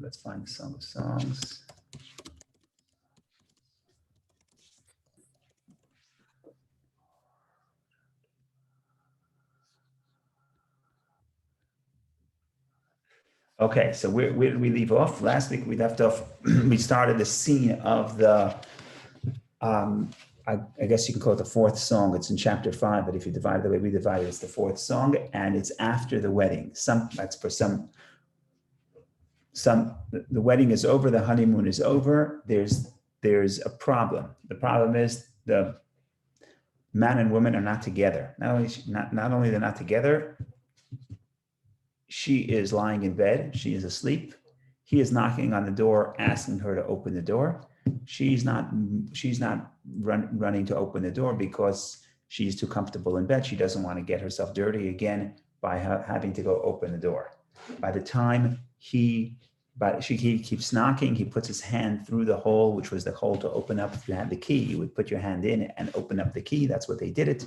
Let's find the Song of Songs. Okay, so where did we leave off? Last week we left off, we started the scene of the, I guess you could call it the fourth song. It's in chapter 5, but if you divide it the way we divide it, it's the fourth song, and it's after the wedding. That's for some, the wedding is over, the honeymoon is over. There's a problem. The problem is the man and woman are not together. Not only they're not together, she is lying in bed. She is asleep. He is knocking on the door, asking her to open the door. She's not running to open the door because she's too comfortable in bed. She doesn't want to get herself dirty again by having to go open the door. By the time he keeps knocking, he puts his hand through the hole, which was the hole to open up. If you had the key, you would put your hand in and open up the key. That's what they did it.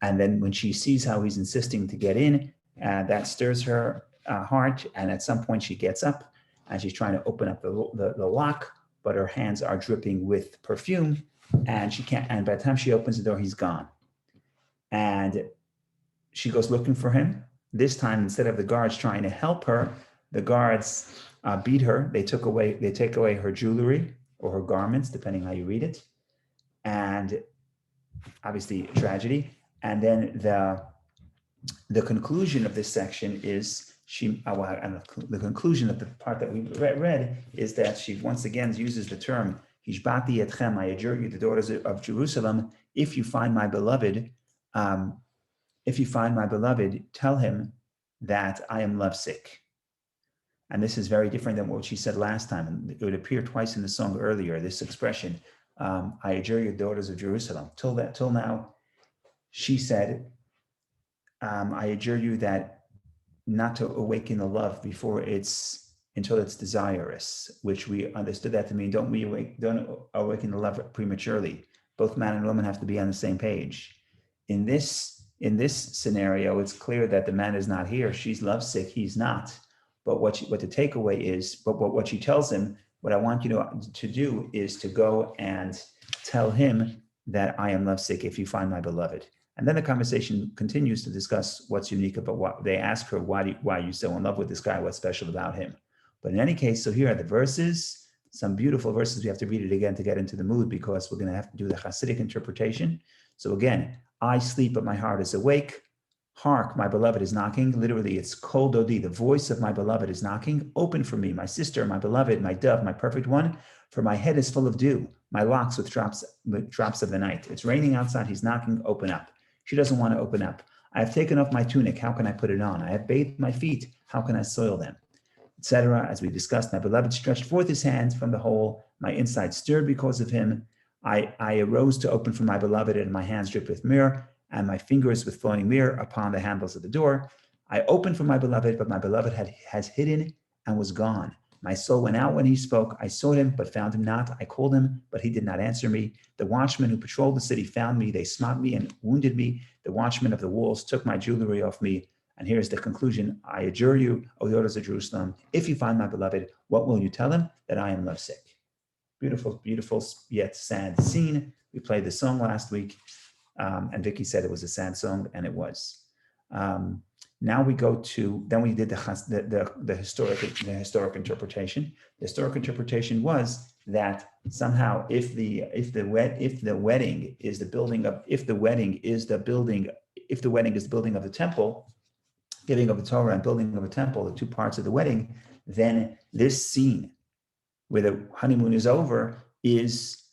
And then when she sees how he's insisting to get in, that stirs her heart. And at some point she gets up and she's trying to open up the lock, but her hands are dripping with perfume and she can't. And by the time she opens the door, he's gone. And she goes looking for him. This time, instead of the guards trying to help her, the guards beat her. They take away her jewelry or her garments, depending how you read it. And obviously tragedy. And then the conclusion of this section is the conclusion of the part that we read is that she once again uses the term, Hishbati etchem, I adjure you, the daughters of Jerusalem, if you find my beloved, tell him that I am lovesick. And this is very different than what she said last time. And it would appear twice in the song earlier, this expression, I adjure you, daughters of Jerusalem. Till now, she said, I adjure you that not to awaken the love until it's desirous, which we understood that to mean don't awaken the love prematurely. Both man and woman have to be on the same page. In this scenario, it's clear that the man is not here. She's lovesick, he's not. But what the takeaway is, but what she tells him, what I want you to do is to go and tell him that I am lovesick if you find my beloved. And then the conversation continues to discuss what's unique about what they ask her, why are you so in love with this guy? What's special about him? But in any case, so here are the verses, some beautiful verses. We have to read it again to get into the mood because we're going to have to do the Hasidic interpretation. So again, I sleep, but my heart is awake. Hark, my beloved is knocking. Literally, it's kol dodi, the voice of my beloved is knocking. Open for me, my sister, my beloved, my dove, my perfect one. For my head is full of dew, my locks with drops of the night. It's raining outside, he's knocking, open up. She doesn't want to open up. I have taken off my tunic, how can I put it on? I have bathed my feet, how can I soil them? Etc. As we discussed, my beloved stretched forth his hands from the hole, my inside stirred because of him. I arose to open for my beloved, and my hands dripped with myrrh, and my fingers with flowing myrrh upon the handles of the door. I opened for my beloved, but my beloved has hidden and was gone. My soul went out when he spoke. I sought him, but found him not. I called him, but he did not answer me. The watchmen who patrolled the city found me. They smote me and wounded me. The watchmen of the walls took my jewelry off me. And here's the conclusion. I adjure you, O daughters of Jerusalem, if you find my beloved, what will you tell him? That I am lovesick. Beautiful, beautiful, yet sad scene. We played the song last week, and Vicky said it was a sad song, and it was. Now we go to, then we did the historic interpretation. The historic interpretation was that somehow if the wedding is the building of the temple, giving of the Torah and building of a temple, the two parts of the wedding, then this scene where the honeymoon is over is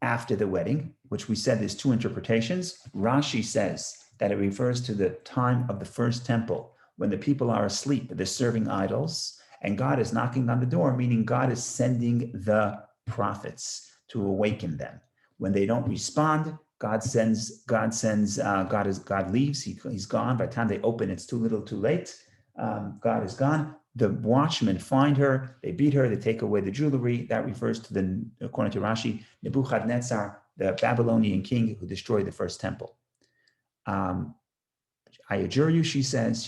after the wedding, which we said there's two interpretations. Rashi says that it refers to the time of the first temple, when the people are asleep, they're serving idols, and God is knocking on the door, meaning God is sending the prophets to awaken them. When they don't respond, God leaves, he's gone. By the time they open, it's too little, too late. God is gone. The watchmen find her, they beat her, they take away the jewelry. That refers to according to Rashi, Nebuchadnezzar, the Babylonian king who destroyed the first temple. I adjure you, she says,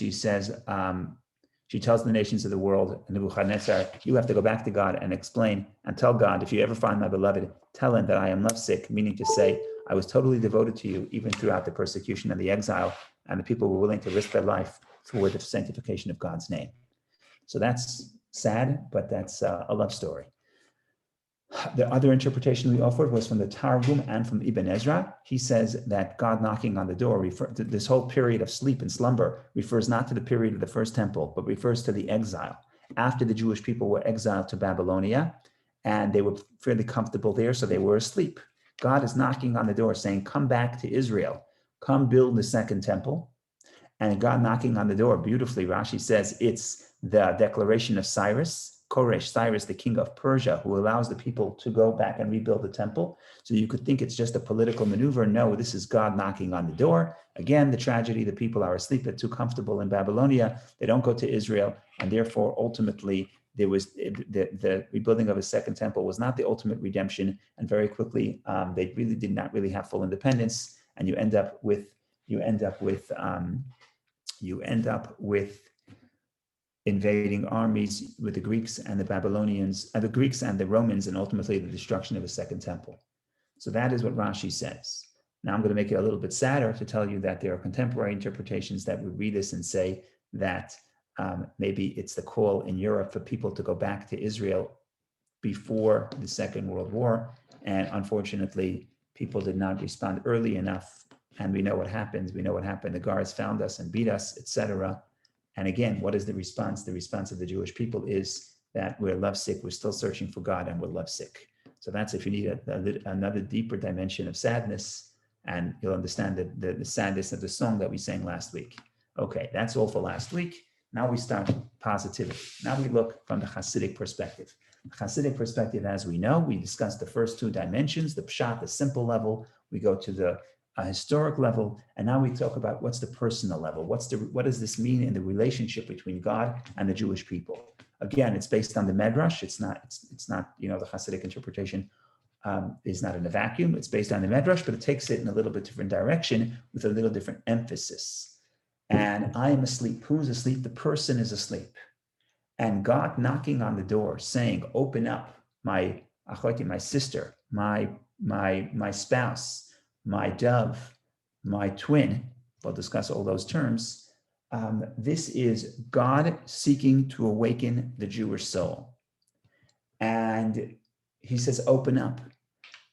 She tells the nations of the world, Nebuchadnezzar, you have to go back to God and explain and tell God, if you ever find my beloved, tell him that I am lovesick, meaning to say, I was totally devoted to you, even throughout the persecution and the exile, and the people were willing to risk their life for the sanctification of God's name. So that's sad, but that's a love story. The other interpretation we offered was from the Targum and from Ibn Ezra. He says that God knocking on the door, this whole period of sleep and slumber refers not to the period of the first temple, but refers to the exile. After the Jewish people were exiled to Babylonia, and they were fairly comfortable there, so they were asleep. God is knocking on the door saying, come back to Israel, come build the second temple. And God knocking on the door, beautifully, Rashi says it's the declaration of Cyrus, Cyrus, the king of Persia, who allows the people to go back and rebuild the temple. So you could think it's just a political maneuver. No, this is God knocking on the door. Again, the tragedy, the people are asleep, they're too comfortable in Babylonia. They don't go to Israel. And therefore, ultimately, there was the rebuilding of a second temple was not the ultimate redemption. And very quickly, they really did not really have full independence. And you end up with invading armies with the Greeks and the Babylonians, the Greeks and the Romans, and ultimately the destruction of a second temple. So that is what Rashi says. Now I'm going to make it a little bit sadder to tell you that there are contemporary interpretations that would read this and say that maybe it's the call in Europe for people to go back to Israel before the Second World War. And unfortunately, people did not respond early enough. And we know what happened. We know what happened. The guards found us and beat us, etc. And again, what is the response? The response of the Jewish people is that we're lovesick, we're still searching for God, and we're lovesick. So that's if you need another deeper dimension of sadness, and you'll understand the sadness of the song that we sang last week. Okay, that's all for last week. Now we start positivity. Now we look from the Hasidic perspective. The Hasidic perspective, as we know, we discussed the first two dimensions, the pshat, the simple level. We go to the historic level, and now we talk about what's the personal level. What does this mean in the relationship between God and the Jewish people? Again, it's based on the Medrash. It's not the Hasidic interpretation is not in a vacuum. It's based on the Medrash, but it takes it in a little bit different direction with a little different emphasis. And I am asleep. Who's asleep? The person is asleep. And God knocking on the door, saying, "Open up, my achoti, my sister, my spouse, my dove, my twin." We'll discuss all those terms. This is God seeking to awaken the Jewish soul. And he says, open up.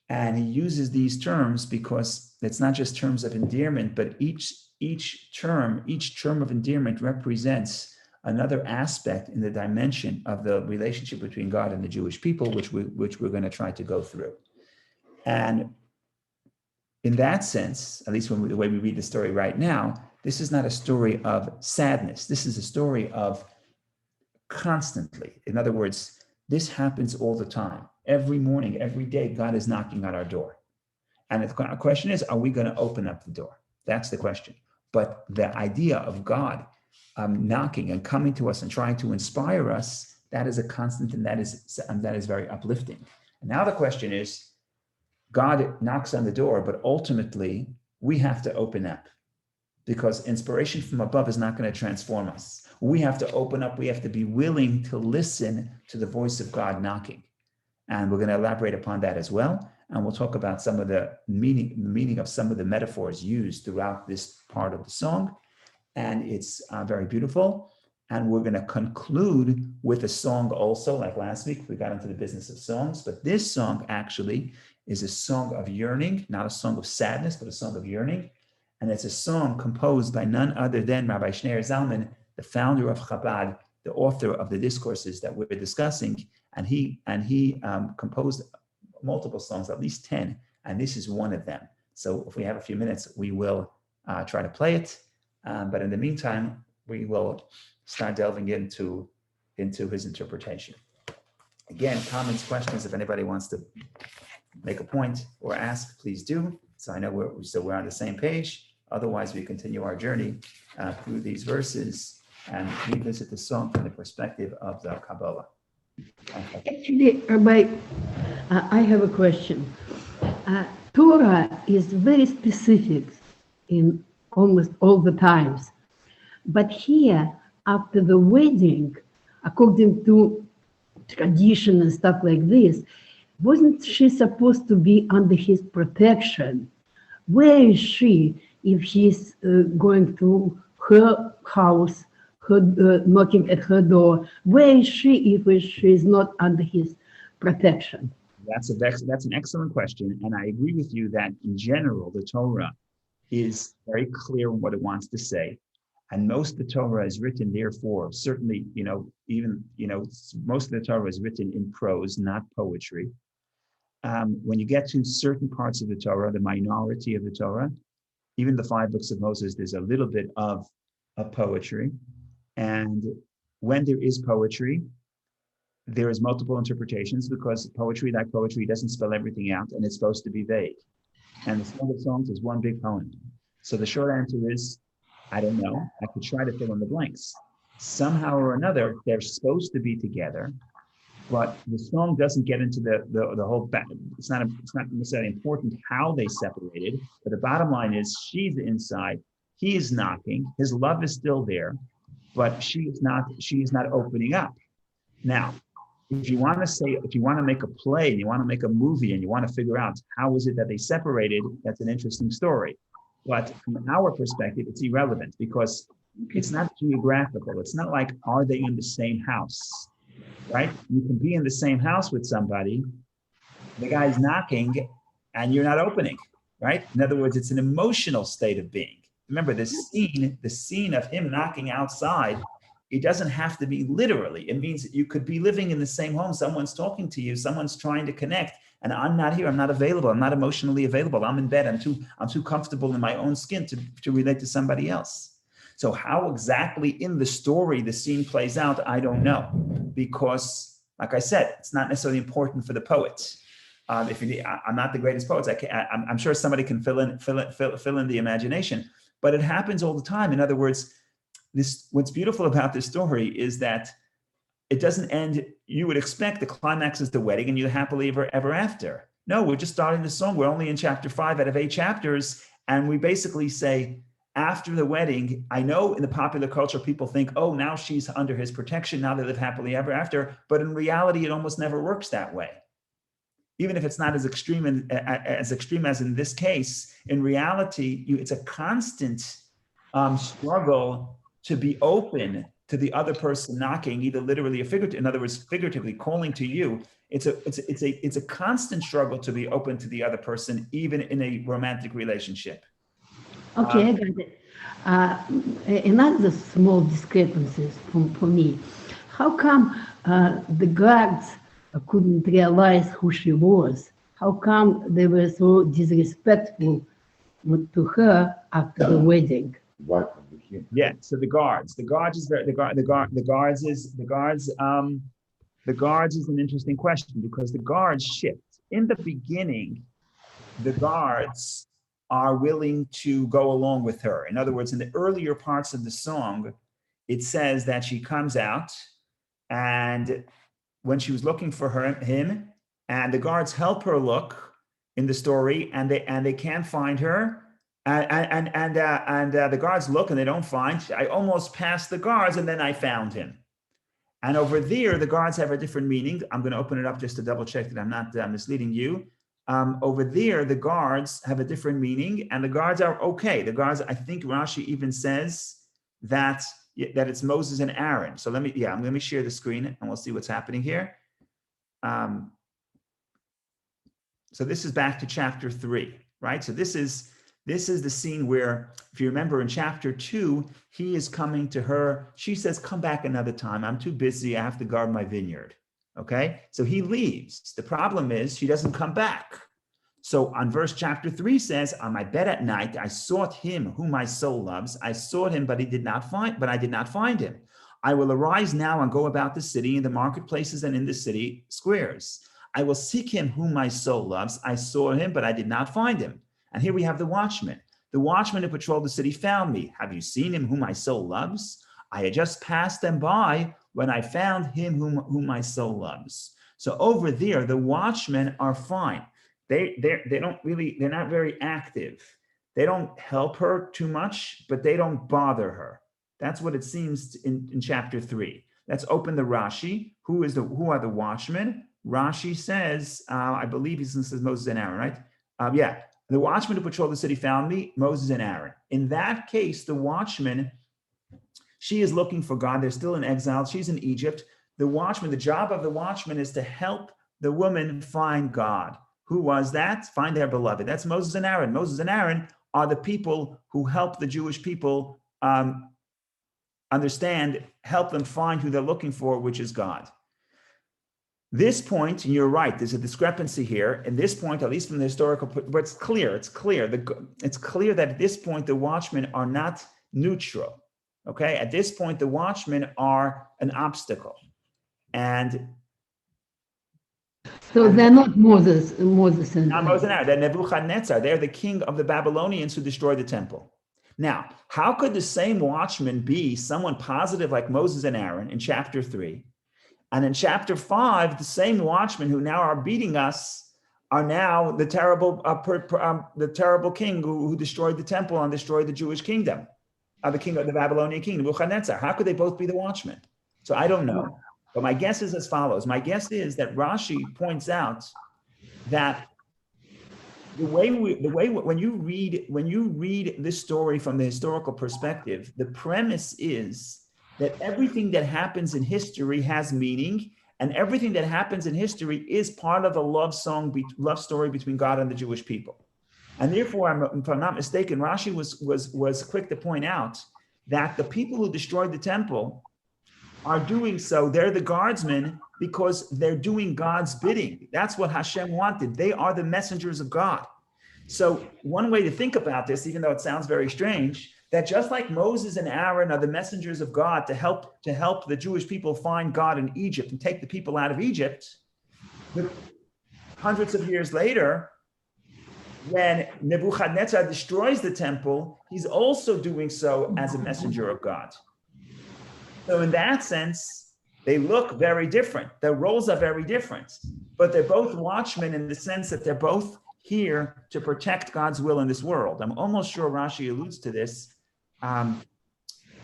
And he uses these terms because it's not just terms of endearment, but each term of endearment represents another aspect in the dimension of the relationship between God and the Jewish people, which we're going to try to go through. And in that sense, at least the way we read the story right now, this is not a story of sadness. This is a story of constantly. In other words, this happens all the time. Every morning, every day, God is knocking on our door. And the question is, are we going to open up the door? That's the question. But the idea of God knocking and coming to us and trying to inspire us, that is a constant, and that is very uplifting. And now the question is, God knocks on the door, but ultimately we have to open up, because inspiration from above is not going to transform us. We have to open up. We have to be willing to listen to the voice of God knocking. And we're going to elaborate upon that as well. And we'll talk about some of the meaning of some of the metaphors used throughout this part of the song. And it's very beautiful. And we're going to conclude with a song also. Like last week, we got into the business of songs. But this song actually is a song of yearning, not a song of sadness, but a song of yearning. And it's a song composed by none other than Rabbi Shneir Zalman, the founder of Chabad, the author of the discourses that we're discussing. And he composed multiple songs, at least 10, and this is one of them. So if we have a few minutes, we will try to play it. But in the meantime, we will start delving into his interpretation. Again, comments, questions, if anybody wants to make a point or ask, please do. So I know we're on the same page. Otherwise, we continue our journey through these verses and revisit the song from the perspective of the Kabbalah. Actually, Rabbi, I have a question. Torah is very specific in almost all the times. But here, after the wedding, according to tradition and stuff like this, wasn't she supposed to be under his protection? Where is she if he's going to her house, knocking at her door? Where is she if she is not under his protection? That's an excellent question. And I agree with you that in general, the Torah is very clear on what it wants to say. And most of the Torah is written, therefore, certainly, most of the Torah is written in prose, not poetry. When you get to certain parts of the Torah, the minority of the Torah, even the 5 books of Moses, there's a little bit of poetry. And when there is poetry, there is multiple interpretations because poetry, like poetry, doesn't spell everything out and it's supposed to be vague. And the Song of Songs is one big poem. So the short answer is, I don't know. I could try to fill in the blanks. Somehow or another, they're supposed to be together, but the song doesn't get into the whole back. It's not necessarily important how they separated, but the bottom line is she's inside, he is knocking, his love is still there, but she is not opening up. Now, if you want to make a play and you want to make a movie and you want to figure out how is it that they separated, that's an interesting story. But from our perspective, it's irrelevant because it's not geographical. It's not like, are they in the same house, right? You can be in the same house with somebody, the guy's knocking and you're not opening, right? In other words, it's an emotional state of being. Remember the scene of him knocking outside, it doesn't have to be literally. It means that you could be living in the same home. Someone's talking to you, someone's trying to connect, and I'm not here. I'm not available. I'm not emotionally available. I'm in bed. I'm too comfortable in my own skin to relate to somebody else. So how exactly in the story the scene plays out, I don't know, because, like I said, it's not necessarily important for the poet. I'm not the greatest poet. I'm sure somebody can fill in the imagination, but it happens all the time. In other words, what's beautiful about this story is that it doesn't end. You would expect the climax is the wedding and you happily ever after. No, we're just starting the song. We're only in chapter 5 out of 8 chapters. And we basically say, after the wedding, I know in the popular culture, people think, oh, now she's under his protection. Now they live happily ever after. But in reality, it almost never works that way. Even if it's not as extreme as in this case, in reality, it's a constant struggle to be open to the other person knocking, either literally or figuratively. In other words, figuratively calling to you. It's a constant struggle to be open to the other person, even in a romantic relationship. Okay, I got it. Another small discrepancies for me. How come the guards couldn't realize who she was? How come they were so disrespectful to her after the wedding? What? Yeah. So the guards is an interesting question because the guards shift. In the beginning, the guards are willing to go along with her. In other words, in the earlier parts of the song, it says that she comes out and when she was looking for him, and the guards help her look in the story, and they can't find her, and the guards look and they don't find. I almost passed the guards, and then I found him. And over there, the guards have a different meaning. I'm going to open it up just to double check that I'm not misleading you. Over there, the guards have a different meaning, and the guards are okay. The guards, I think Rashi even says that it's Moses and Aaron. So let me share the screen and we'll see what's happening here. So this is back to chapter 3, right? So this is the scene where, if you remember in chapter 2, he is coming to her. She says, come back another time. I'm too busy. I have to guard my vineyard. Okay. So he leaves. The problem is she doesn't come back. So on verse chapter 3 says, on my bed at night, I sought him whom my soul loves. I sought him, but I did not find him. I will arise now and go about the city in the marketplaces and in the city squares. I will seek him whom my soul loves. I sought him, but I did not find him. And here we have the watchman. The watchman who patrolled the city found me. Have you seen him whom my soul loves? I had just passed them by when I found him whom my soul loves. So over there, the watchmen are fine. They're not very active. They don't help her too much, but they don't bother her. That's what it seems in chapter 3. Let's open the Rashi. Who are the watchmen? Rashi says, I believe he says Moses and Aaron, right? Yeah, the watchman who patrolled the city found me, Moses and Aaron. In that case, the watchman, she is looking for God. They're still in exile. She's in Egypt. The watchman, the job of the watchman is to help the woman find God. Who was that? Find their beloved. That's Moses and Aaron. Moses and Aaron are the people who help the Jewish people understand, help them find who they're looking for, which is God. This point, and you're right, there's a discrepancy here. And this point, at least from the historical, but it's clear. It's clear that at this point, the watchmen are not neutral. Okay, at this point, the watchmen are an obstacle. And so they're not Moses and not Moses and Aaron, they're Nebuchadnezzar. They're the king of the Babylonians who destroyed the temple. Now, how could the same watchman be someone positive like Moses and Aaron in chapter 3? And in chapter 5, the same watchmen who now are beating us are now the terrible king who destroyed the temple and destroyed the Jewish kingdom, the king of the Babylonian king, Nebuchadnezzar. How could they both be the watchmen? So I don't know. But my guess is as follows. My guess is that Rashi points out that when you read this story from the historical perspective, the premise is that everything that happens in history has meaning, and everything that happens in history is part of a love story between God and the Jewish people. And therefore, if I'm not mistaken, Rashi was quick to point out that the people who destroyed the temple are doing so. They're the guardsmen because they're doing God's bidding. That's what Hashem wanted. They are the messengers of God. So one way to think about this, even though it sounds very strange, that just like Moses and Aaron are the messengers of God to help the Jewish people find God in Egypt and take the people out of Egypt, hundreds of years later, when Nebuchadnezzar destroys the temple, he's also doing so as a messenger of God. So in that sense, they look very different. Their roles are very different, but they're both watchmen in the sense that they're both here to protect God's will in this world. I'm almost sure Rashi alludes to this.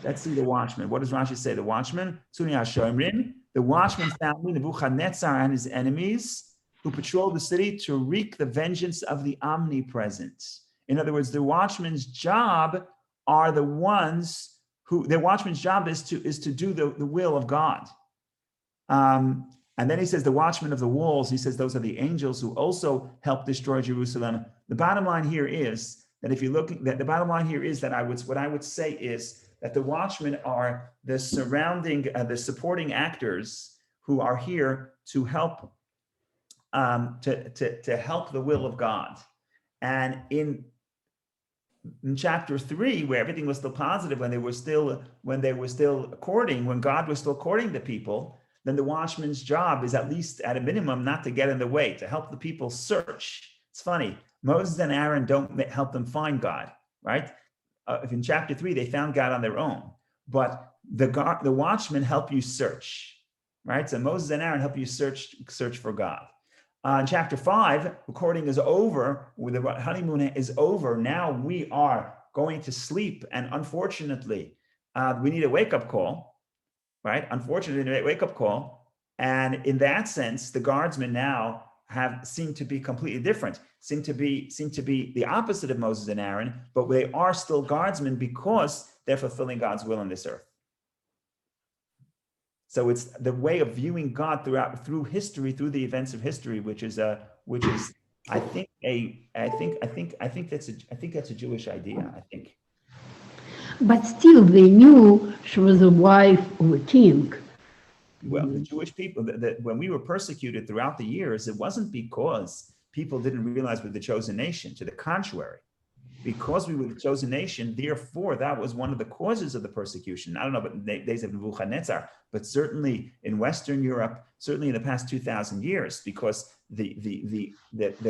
Let's see the watchman. What does Rashi say? The watchman, the watchman found Nebuchadnezzar and his enemies who patrolled the city to wreak the vengeance of the omnipresent. In other words, the watchman's job are the ones their watchman's job is to do the will of God. And then he says the watchmen of the walls, he says those are the angels who also help destroy Jerusalem. The bottom line here is that what I would say is that the watchmen are the the supporting actors who are here to help to help the will of God. And in chapter 3, where everything was still positive, when God was still courting the people, then the watchman's job is, at least at a minimum, not to get in the way, to help the people search. It's funny, Moses and Aaron don't help them find God, right? If in chapter 3 they found God on their own, but the watchmen help you search, right? So Moses and Aaron help you search for God. In chapter 5, recording is over, the honeymoon is over. Now we are going to sleep, and unfortunately, we need a wake-up call, right? Unfortunately, we need a wake-up call, and in that sense, the guardsmen now seem to be completely different, seem to be the opposite of Moses and Aaron, but they are still guardsmen because they're fulfilling God's will on this earth. So it's the way of viewing God through history, through the events of history, which is I think that's a Jewish idea. I think. But still, they knew she was the wife of a king. Well, the Jewish people, when we were persecuted throughout the years, it wasn't because people didn't realize we're the chosen nation. To the contrary, because we were the chosen nation, therefore, that was one of the causes of the persecution. I don't know about the days of Nebuchadnezzar, but certainly in Western Europe, certainly in the past 2,000 years, because the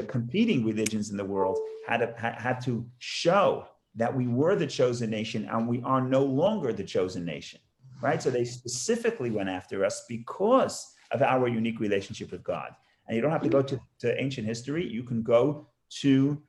competing religions in the world had to show that we were the chosen nation and we are no longer the chosen nation, right? So they specifically went after us because of our unique relationship with God. And you don't have to go to ancient history. You can go to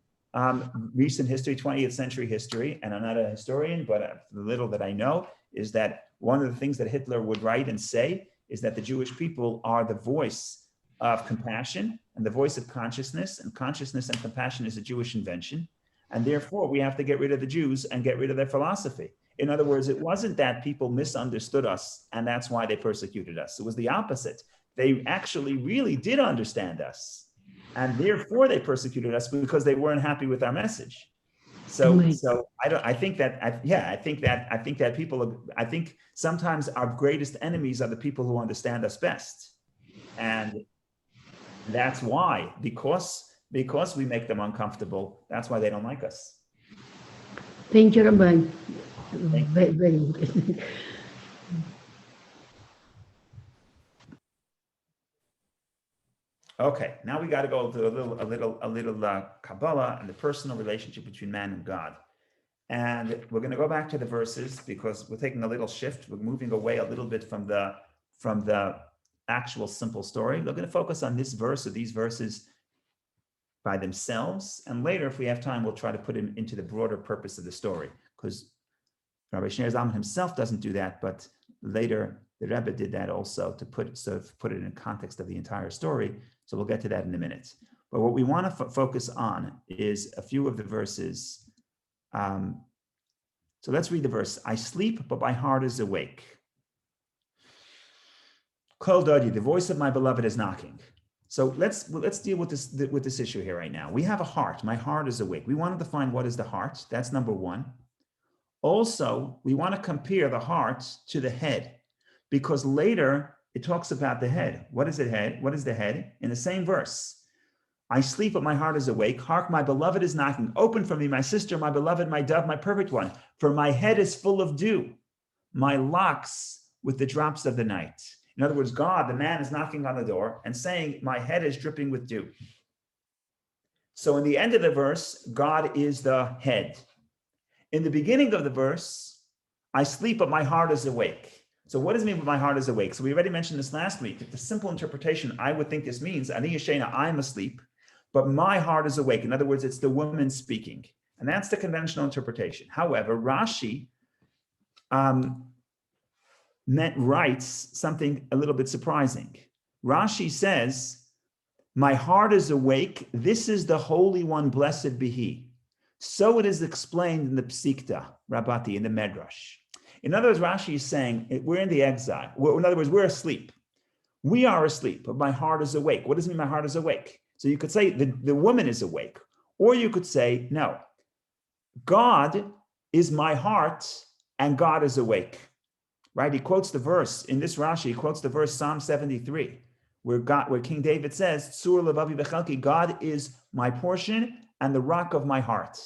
recent history, 20th century history, and I'm not a historian, but the little that I know is that one of the things that Hitler would write and say is that the Jewish people are the voice of compassion and the voice of consciousness, and consciousness and compassion is a Jewish invention. And therefore, we have to get rid of the Jews and get rid of their philosophy. In other words, it wasn't that people misunderstood us and that's why they persecuted us. It was the opposite. They actually really did understand us, and therefore they persecuted us because they weren't happy with our message. So I think sometimes our greatest enemies are the people who understand us best. And that's why, because we make them uncomfortable, that's why they don't like us. Thank you, Rabbi. Very good. Okay, now we got to go to a little Kabbalah and the personal relationship between man and God. And we're going to go back to the verses because we're taking a little shift. We're moving away a little bit from the actual simple story. We're going to focus on this verse or these verses by themselves. And later, if we have time, we'll try to put them into the broader purpose of the story, because Rabbi Shneur Zalman himself doesn't do that, but later the Rebbe did that also to put it in context of the entire story. So we'll get to that in a minute. But what we want to focus on is a few of the verses. So let's read the verse. I sleep, but my heart is awake. Kol Dodi, the voice of my beloved is knocking. So let's deal with this issue here right now. We have a heart. My heart is awake. We want to define what is the heart. That's number one. Also, we want to compare the heart to the head, because later it talks about the head. What is the head? What is the head? In the same verse. I sleep, but my heart is awake. Hark, my beloved is knocking. Open for me, my sister, my beloved, my dove, my perfect one. For my head is full of dew, my locks with the drops of the night. In other words, God, the man, is knocking on the door and saying, my head is dripping with dew. So in the end of the verse, God is the head. In the beginning of the verse, I sleep, but my heart is awake. So what does it mean by my heart is awake? So we already mentioned this last week. The simple interpretation, I would think this means, Ani Yashena, I'm asleep, but my heart is awake. In other words, it's the woman speaking. And that's the conventional interpretation. However, Rashi writes something a little bit surprising. Rashi says, my heart is awake. This is the Holy One, blessed be He. So it is explained in the Psikta, Rabbati, in the Medrash. In other words, Rashi is saying, we're in the exile. In other words, we're asleep. We are asleep, but my heart is awake. What does it mean my heart is awake? So you could say the woman is awake. Or you could say, no, God is my heart and God is awake. Right? He quotes the verse, in this Rashi, he quotes the verse Psalm 73, where King David says, Tzur levavi v'chalki, God is my portion and the rock of my heart.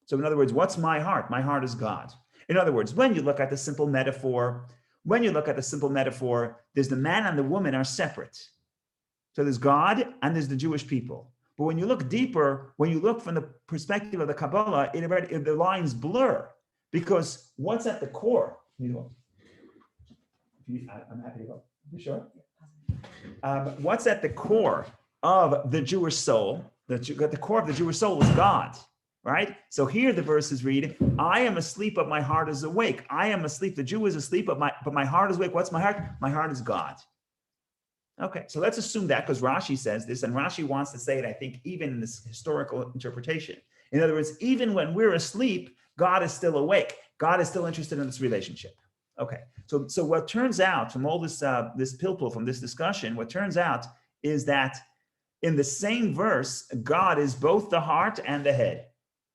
So in other words, what's my heart? My heart is God. In other words, when you look at the simple metaphor, there's the man and the woman are separate. So there's God and there's the Jewish people. But when you look deeper, when you look from the perspective of the Kabbalah, the lines blur, because what's at the core? I'm happy to go. You sure? What's at the core of the Jewish soul? At the core of the Jewish soul is God, right? So here the verses read, I am asleep, but my heart is awake. I am asleep. The Jew is asleep, but my heart is awake. What's my heart? My heart is God. Okay, so let's assume that, because Rashi says this, and Rashi wants to say it, I think, even in this historical interpretation. In other words, even when we're asleep, God is still awake. God is still interested in this relationship. Okay, so what turns out from all this pilpul, from this discussion, what turns out is that in the same verse, God is both the heart and the head.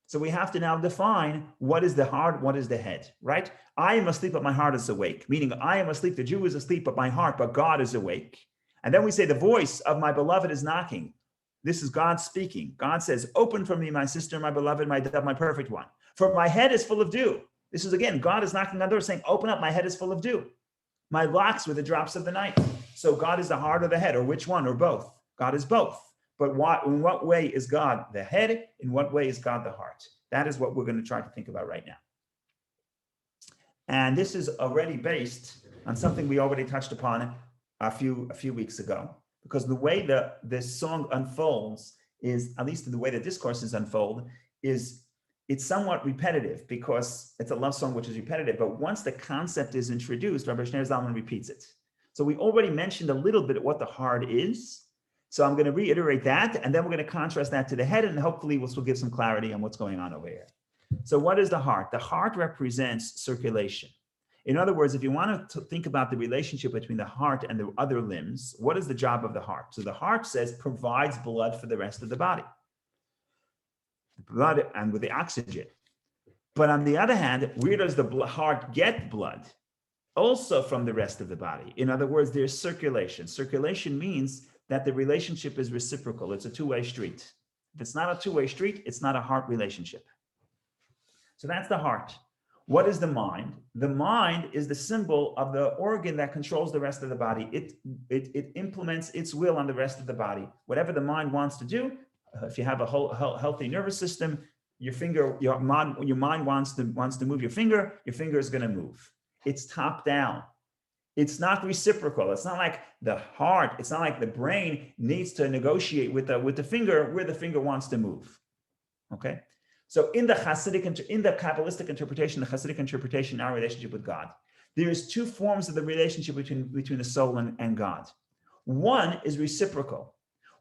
So we have to now define what is the heart, what is the head, right? I am asleep, but my heart is awake, meaning I am asleep, the Jew is asleep, but God is awake. And then we say, the voice of my beloved is knocking. This is God speaking. God says, open for me, my sister, my beloved, my dove, my perfect one. For my head is full of dew. This is, again, God is knocking on the door saying, open up, my head is full of dew. My locks were the drops of the night. So God is the heart or the head, or which one, or both? God is both. But in what way is God the head? In what way is God the heart? That is what we're going to try to think about right now. And this is already based on something we already touched upon a few weeks ago, because the way this song unfolds is, at least in the way the discourses unfold, is it's somewhat repetitive because it's a love song which is repetitive, but once the concept is introduced, Rabbi Shneur Zalman repeats it. So we already mentioned a little bit what the heart is. So I'm going to reiterate that, and then we're going to contrast that to the head, and hopefully we'll give some clarity on what's going on over here. So what is the heart? The heart represents circulation. In other words, if you want to think about the relationship between the heart and the other limbs, what is the job of the heart? So the heart says provides blood for the rest of the body. Blood and with the oxygen. But on the other hand, where does the heart get blood? Also from the rest of the body. In other words, there's circulation. Circulation means that the relationship is reciprocal. It's a two-way street. If it's not a two-way street, it's not a heart relationship. So that's the heart. What is the mind? The mind is the symbol of the organ that controls the rest of the body. It implements its will on the rest of the body. Whatever the mind wants to do, if you have a whole healthy nervous system, your mind wants to move your finger is going to move. It's top down. It's not reciprocal. It's not like the heart, it's not like the brain needs to negotiate with the finger where the finger wants to move. Okay? So in the Kabbalistic interpretation, the Hasidic interpretation, our relationship with God, there's two forms of the relationship between the soul and God. One is reciprocal,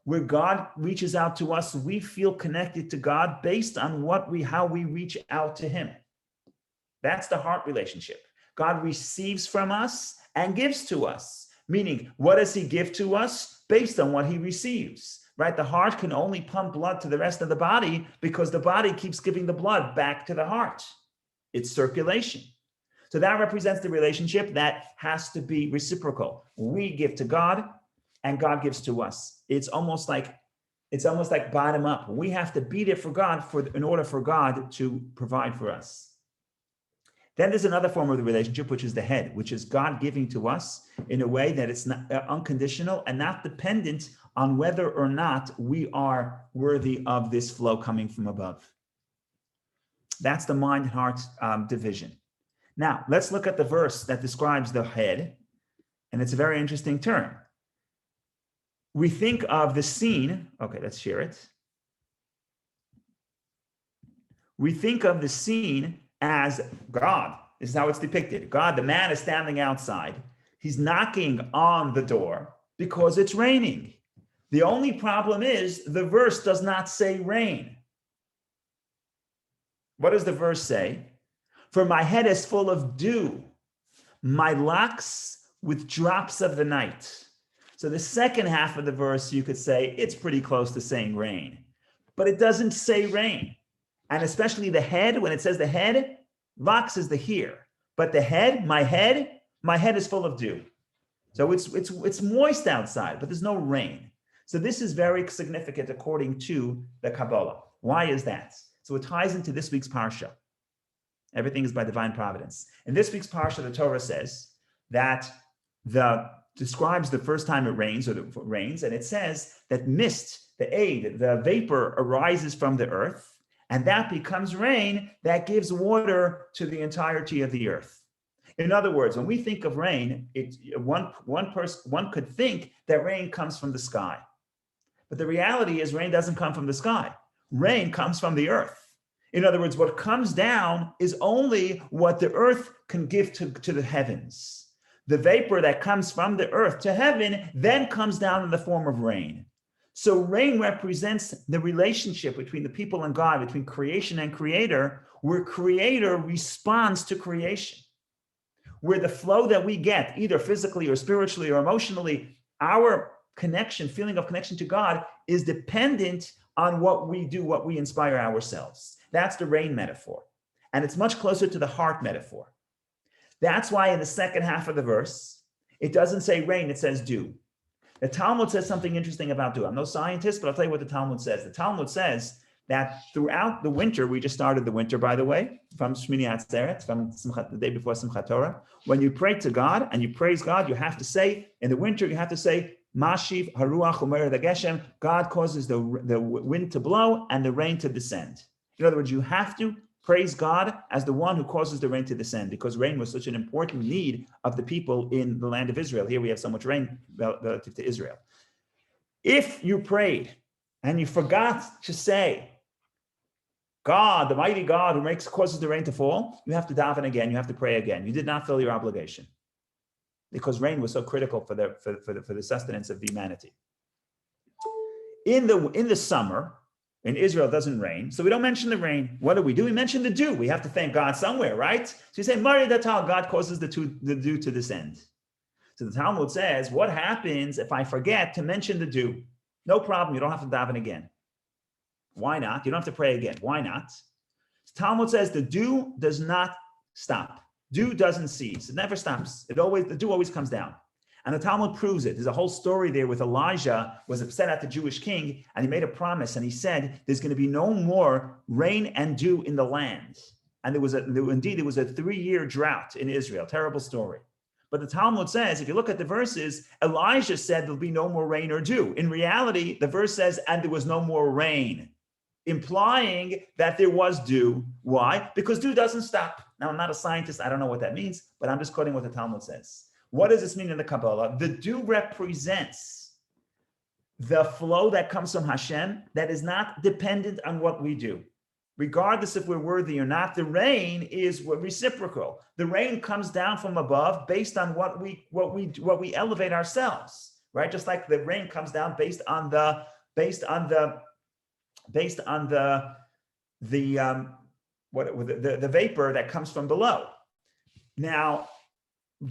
where God reaches out to us, we feel connected to God based on how we reach out to him. That's the heart relationship. God receives from us and gives to us, meaning what does he give to us? Based on what he receives, right? The heart can only pump blood to the rest of the body because the body keeps giving the blood back to the heart. It's circulation. So that represents the relationship that has to be reciprocal. We give to God and God gives to us. It's almost like bottom up. We have to be there for God in order for God to provide for us. Then there's another form of the relationship, which is the head, which is God giving to us in a way that it's not unconditional and not dependent on whether or not we are worthy of this flow coming from above. That's the mind-heart division. Now, let's look at the verse that describes the head, and it's a very interesting term. We think of the scene, okay, let's share it. We think of the scene as God. This is how it's depicted. God, the man is standing outside. He's knocking on the door because it's raining. The only problem is the verse does not say rain. What does the verse say? For my head is full of dew, my locks with drops of the night. So the second half of the verse, you could say it's pretty close to saying rain, but it doesn't say rain. And especially the head, when it says the head, locks is the here, but the head, my head is full of dew. So it's moist outside, but there's no rain. So this is very significant according to the Kabbalah. Why is that? So it ties into this week's Parsha. Everything is by divine providence. In this week's Parsha, the Torah says that describes the first time it rains, and it says that mist, the aid, the vapor arises from the earth, and that becomes rain that gives water to the entirety of the earth. In other words, when we think of rain, one could think that rain comes from the sky. But the reality is rain doesn't come from the sky. Rain comes from the earth. In other words, what comes down is only what the earth can give to the heavens. The vapor that comes from the earth to heaven then comes down in the form of rain. So rain represents the relationship between the people and God, between creation and creator, where creator responds to creation. Where the flow that we get, either physically or spiritually or emotionally, our connection, feeling of connection to God is dependent on what we do, what we inspire ourselves. That's the rain metaphor. And it's much closer to the heart metaphor. That's why in the second half of the verse, it doesn't say rain, it says dew. The Talmud says something interesting about dew. I'm no scientist, but I'll tell you what the Talmud says. The Talmud says that throughout the winter, we just started the winter, by the way, from Shmini Atzeret, from the day before Simchat Torah. When you pray to God and you praise God, you have to say, in the winter, you have to say, Mashiv Haruach Umer the Geshem, God causes the wind to blow and the rain to descend. In other words, you have to praise God as the one who causes the rain to descend, because rain was such an important need of the people in the land of Israel. Here we have so much rain relative to Israel. If you prayed and you forgot to say God, the mighty God who causes the rain to fall, you have to daven again, you have to pray again. You did not fill your obligation because rain was so critical for the sustenance of humanity. In the summer, in Israel, it doesn't rain, so we don't mention the rain. What do? We mention the dew. We have to thank God somewhere, right? So you say, Mari Datal, God causes the dew to descend. So the Talmud says, what happens if I forget to mention the dew? No problem, you don't have to daven again. Why not? You don't have to pray again. Why not? The Talmud says the dew does not stop. Dew doesn't cease. It never stops. The dew always comes down. And the Talmud proves it. There's a whole story there with Elijah was upset at the Jewish king, and he made a promise, and he said, there's going to be no more rain and dew in the land. And there was a 3-year drought in Israel. Terrible story. But the Talmud says, if you look at the verses, Elijah said there'll be no more rain or dew. In reality, the verse says, and there was no more rain, implying that there was dew. Why? Because dew doesn't stop. Now, I'm not a scientist. I don't know what that means, but I'm just quoting what the Talmud says. What does this mean in the Kabbalah? The dew represents the flow that comes from Hashem that is not dependent on what we do. Regardless if we're worthy or not, the rain is reciprocal. The rain comes down from above based on what we elevate ourselves, right? Just like the rain comes down based on the vapor that comes from below. Now,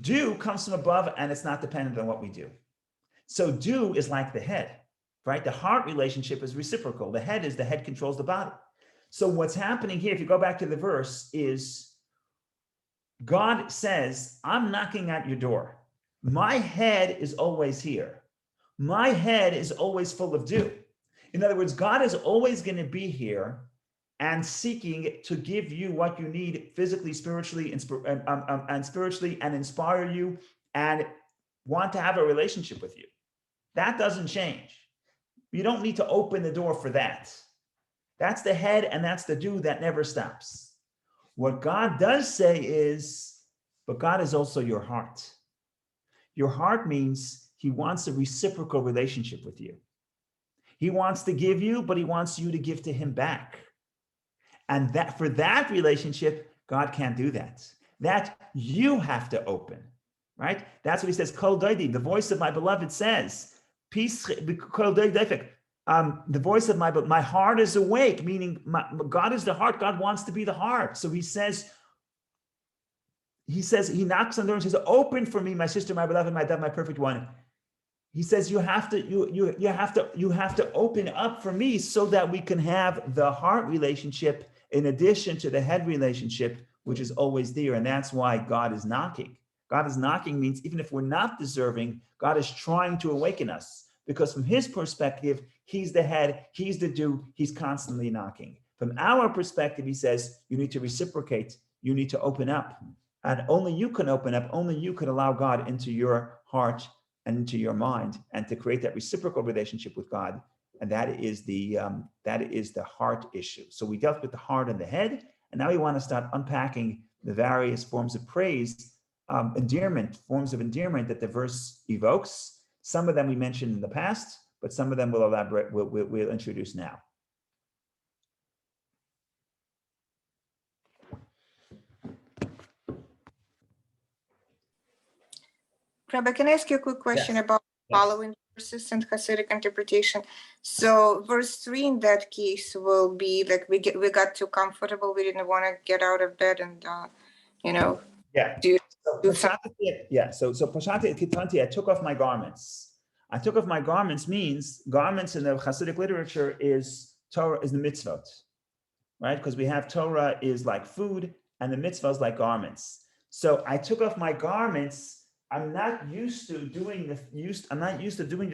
dew comes from above and it's not dependent on what we do. So dew is like the head, right? The heart relationship is reciprocal. The head controls the body. So what's happening here, if you go back to the verse, is God says, I'm knocking at your door. My head is always here. My head is always full of dew. In other words, God is always going to be here and seeking to give you what you need physically, spiritually, and spiritually, and inspire you and want to have a relationship with you. That doesn't change. You don't need to open the door for that. That's the head and that's the dew that never stops. What God does say is, but God is also your heart. Your heart means he wants a reciprocal relationship with you. He wants to give you, but he wants you to give to him back. And that for that relationship, God can't do that. That you have to open, right? That's what he says, Kol Doidi, the voice of my beloved says, peace, Kol Doidi, the voice of my heart is awake, meaning God is the heart. God wants to be the heart. So he says, he knocks on the door and says, open for me, my sister, my beloved, my dove, my perfect one. He says, you have to open up for me so that we can have the heart relationship in addition to the head relationship, which is always there. And that's why God is knocking. God is knocking means even if we're not deserving, God is trying to awaken us. Because from his perspective, he's the head, he's the dew, he's constantly knocking. From our perspective, he says, you need to reciprocate, you need to open up. And only you can open up, only you can allow God into your heart and into your mind and to create that reciprocal relationship with God. And that is the heart issue. So we dealt with the heart and the head, and now we want to start unpacking the various forms of praise, forms of endearment that the verse evokes. Some of them we mentioned in the past, but some of them we'll elaborate, we'll introduce now. Rabbi, can I ask you a quick question about following verses and Hasidic interpretation? So verse 3 in that case will be like we got too comfortable, we didn't want to get out of bed and So Pashanti Kitanti, I took off my garments. I took off my garments means garments in the Hasidic literature is Torah, is the mitzvot, right? Because we have Torah is like food and the mitzvah is like garments. So I took off my garments. I'm not used to doing the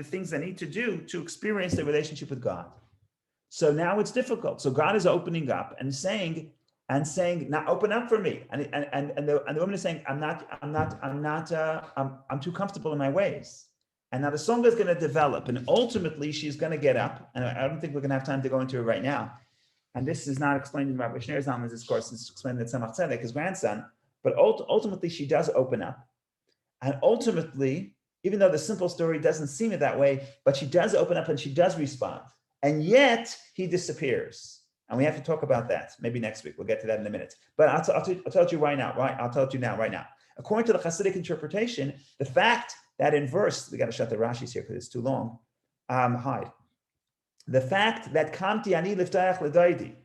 things I need to do to experience the relationship with God. So now it's difficult. So God is opening up and saying, now open up for me. And the woman is saying, I'm too comfortable in my ways. And now the song is going to develop, and ultimately she's going to get up. And I don't think we're going to have time to go into it right now. And this is not explained in Rabbi Schneer's Zalman's discourse. It's explained in Tzemach Tzedek, his grandson. But ultimately, she does open up. And ultimately, even though the simple story doesn't seem it that way, but she does open up and she does respond. And yet he disappears. And we have to talk about that maybe next week. We'll get to that in a minute. But I'll tell you right now, right? I'll tell you now, right now. According to the Hasidic interpretation, the fact that in verse, we got to shut the Rashi's here because it's too long. Hide. The fact that Kamti ani liftayach l'daidi,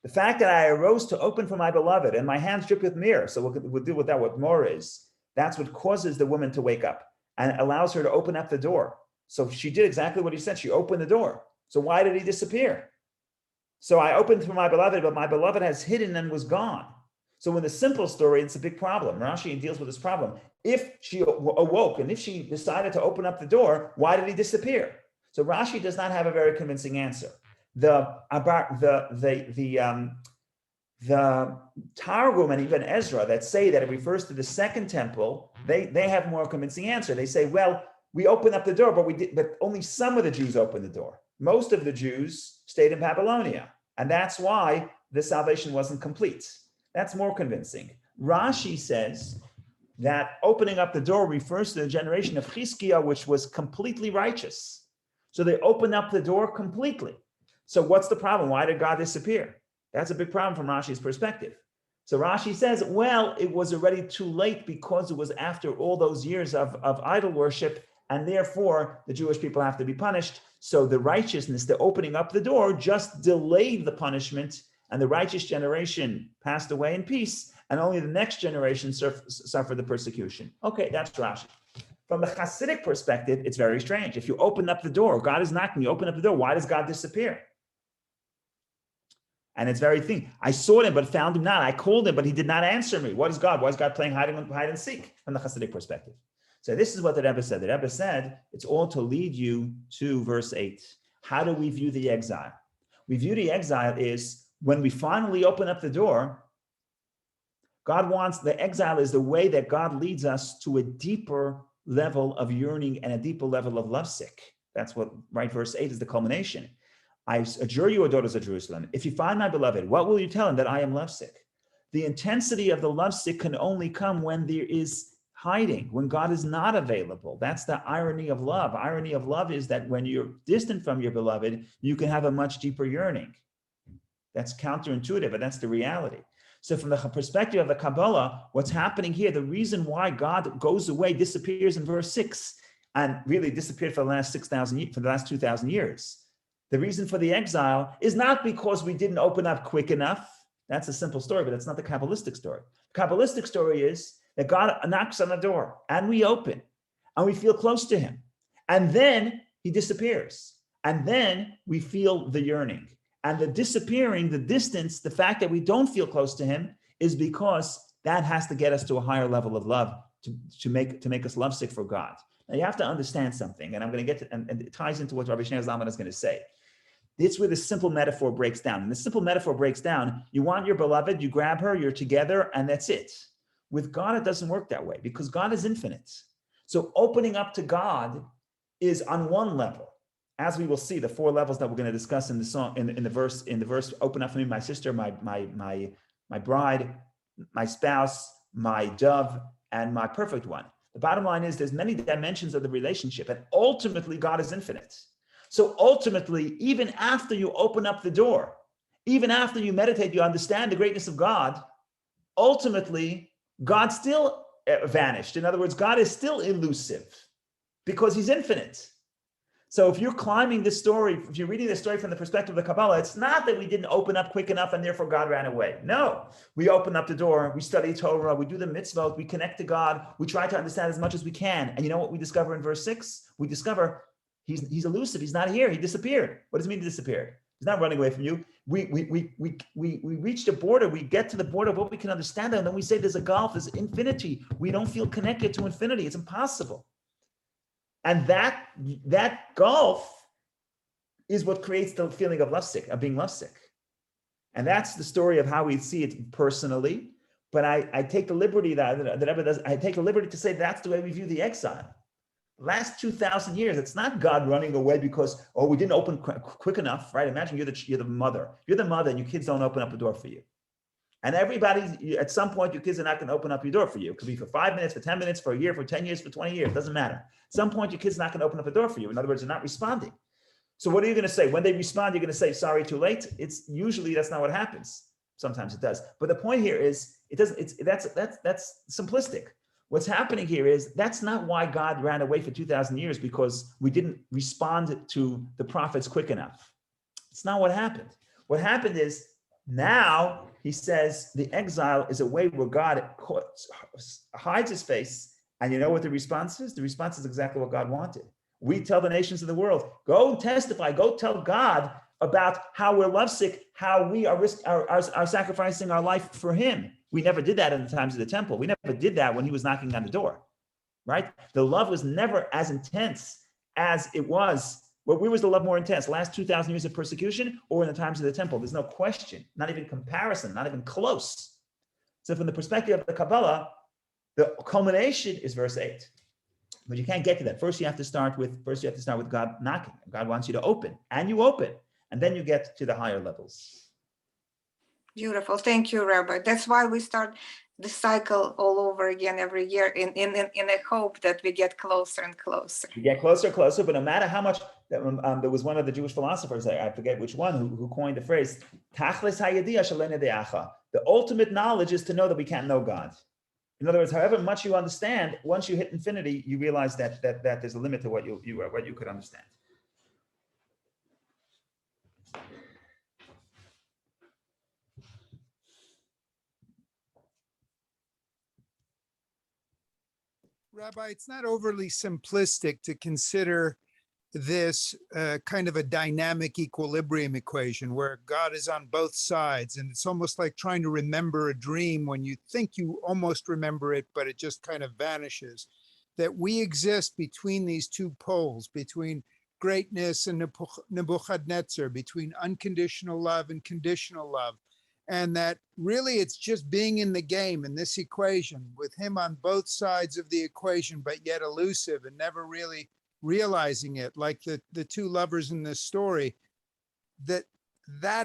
the fact that I arose to open for my beloved and my hands dripped with myrrh, so we'll deal with that, what myrrh is. That's what causes the woman to wake up and allows her to open up the door. So she did exactly what he said. She opened the door. So why did he disappear? So I opened for my beloved, but my beloved has hidden and was gone. So in the simple story, it's a big problem. Rashi deals with this problem. If she awoke and if she decided to open up the door, why did he disappear? So Rashi does not have a very convincing answer. The Targum and even Ezra that say that it refers to the second temple, they have a more convincing answer. They say, well, we opened up the door, but only some of the Jews opened the door. Most of the Jews stayed in Babylonia, and that's why the salvation wasn't complete. That's more convincing. Rashi says that opening up the door refers to the generation of Chizkiah, which was completely righteous. So they opened up the door completely. So what's the problem? Why did God disappear? That's a big problem from Rashi's perspective. So Rashi says, well, it was already too late because it was after all those years of idol worship, and therefore the Jewish people have to be punished. So the righteousness, the opening up the door, just delayed the punishment, and the righteous generation passed away in peace, and only the next generation suffered the persecution. Okay, that's Rashi. From the Hasidic perspective, it's very strange. If you open up the door, God is knocking, you open up the door, why does God disappear? And it's very thing. I sought him, but found him not. I called him, but he did not answer me. What is God? Why is God playing hide and seek from the Hasidic perspective? So this is what the Rebbe said. The Rebbe said, it's all to lead you to verse 8. How do we view the exile? We view the exile is when we finally open up the door, God wants, the exile is the way that God leads us to a deeper level of yearning and a deeper level of lovesick. That's what, right, verse 8 is the culmination. I adjure you, O daughters of Jerusalem, if you find my beloved, what will you tell him? That I am lovesick. The intensity of the lovesick can only come when there is hiding, when God is not available. That's the irony of love. Irony of love is that when you're distant from your beloved, you can have a much deeper yearning. That's counterintuitive, but that's the reality. So from the perspective of the Kabbalah, what's happening here, the reason why God goes away, disappears in verse 6, and really disappeared for the last 2,000 years. The reason for the exile is not because we didn't open up quick enough. That's a simple story, but it's not the Kabbalistic story. The Kabbalistic story is that God knocks on the door and we open and we feel close to him. And then he disappears. And then we feel the yearning. And the disappearing, the distance, the fact that we don't feel close to him is because that has to get us to a higher level of love to make us lovesick for God. Now you have to understand something, and I'm going to get to, and it ties into what Rabbi Shneur Zalman is going to say. It's where the simple metaphor breaks down. And the simple metaphor breaks down, you want your beloved, you grab her, you're together, and that's it. With God, it doesn't work that way because God is infinite. So opening up to God is on one level. As we will see, the 4 levels that we're going to discuss in the song, in the verse, open up for me, my sister, my bride, my spouse, my dove, and my perfect one. The bottom line is there's many dimensions of the relationship, and ultimately God is infinite. So ultimately, even after you open up the door, even after you meditate, you understand the greatness of God, ultimately, God still vanished. In other words, God is still elusive because he's infinite. So if you're climbing this story, if you're reading this story from the perspective of the Kabbalah, it's not that we didn't open up quick enough and therefore God ran away. No, we open up the door, we study Torah, we do the mitzvot, we connect to God, we try to understand as much as we can. And you know what we discover in verse 6? We discover he's elusive, he's not here, he disappeared. What does it mean he disappeared? He's not running away from you. We reach the border, we get to the border of what we can understand, and then we say there's a gulf, there's infinity. We don't feel connected to infinity, it's impossible. And that gulf is what creates the feeling of lovesick, of being lovesick. And that's the story of how we see it personally. But I take the liberty I take the liberty to say that's the way we view the exile. Last 2,000 years, it's not God running away because, we didn't open quick enough, right? Imagine you're the mother. You're the mother and your kids don't open up the door for you. And everybody, at some point, your kids are not going to open up your door for you. It could be for 5 minutes, for 10 minutes, for a year, for 10 years, for 20 years. It doesn't matter. At some point, your kid's not going to open up the door for you. In other words, they're not responding. So what are you going to say? When they respond, you're going to say, sorry, too late. It's usually that's not what happens. Sometimes it does. But the point here is it doesn't, that's simplistic. What's happening here is that's not why God ran away for 2,000 years, because we didn't respond to the prophets quick enough. It's not what happened. What happened is now he says the exile is a way where God hides his face. And you know what the response is? The response is exactly what God wanted. We tell the nations of the world, go testify, go tell God about how we're lovesick, how we are sacrificing our life for him. We never did that in the times of the temple. We never did that when he was knocking on the door, right? The love was never as intense as it was. Well, where was the love more intense? Last 2,000 years of persecution or in the times of the temple? There's no question, not even comparison, not even close. So from the perspective of the Kabbalah, the culmination is verse 8. But you can't get to that. First, you have to start with God knocking. God wants you to open, and you open, and then you get to the higher levels. Beautiful. Thank you, Rabbi. That's why we start the cycle all over again every year in a hope that we get closer and closer. You get closer and closer, but no matter how much, there was one of the Jewish philosophers, I forget which one, who coined the phrase, Tachlis hayediyah shalene de'acha. The ultimate knowledge is to know that we can't know God. In other words, however much you understand, once you hit infinity, you realize that there's a limit to what you could understand. Rabbi, it's not overly simplistic to consider this kind of a dynamic equilibrium equation where God is on both sides. And it's almost like trying to remember a dream when you think you almost remember it, but it just kind of vanishes. That we exist between these two poles, between greatness and Nebuchadnezzar, between unconditional love and conditional love. And that really it's just being in the game in this equation with him on both sides of the equation, but yet elusive and never really realizing it, like the two lovers in this story. That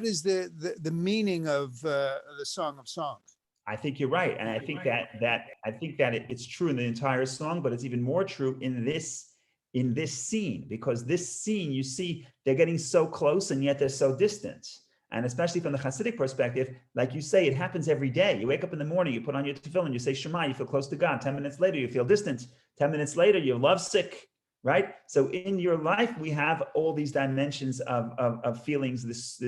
is the meaning of the Song of Songs. I think you're right, and I think that it's true in the entire song, but it's even more true in this scene, because this scene, you see, they're getting so close and yet they're so distant. And especially from the Hasidic perspective, like you say, it happens every day. You wake up in the morning, you put on your tefillin, you say Shema, you feel close to God. 10 minutes later, you feel distant. 10 minutes later, you're lovesick, right? So in your life, we have all these dimensions of feelings, this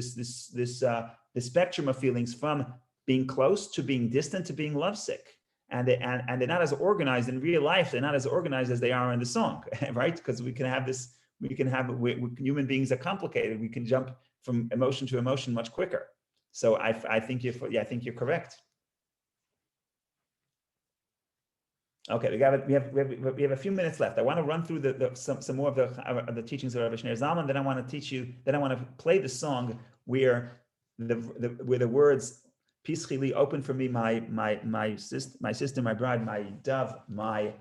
spectrum of feelings, from being close to being distant to being lovesick. And they're not as organized in real life. They're not as organized as they are in the song, right? Because human beings are complicated. We can jump from emotion to emotion much quicker. So I think you're correct. Okay, we have a few minutes left. I want to run through some more of the teachings of Rabbi Shneur Zalman. Then I want to play the song where the words "Pischili, open for me, my sister, my bride, my dove, my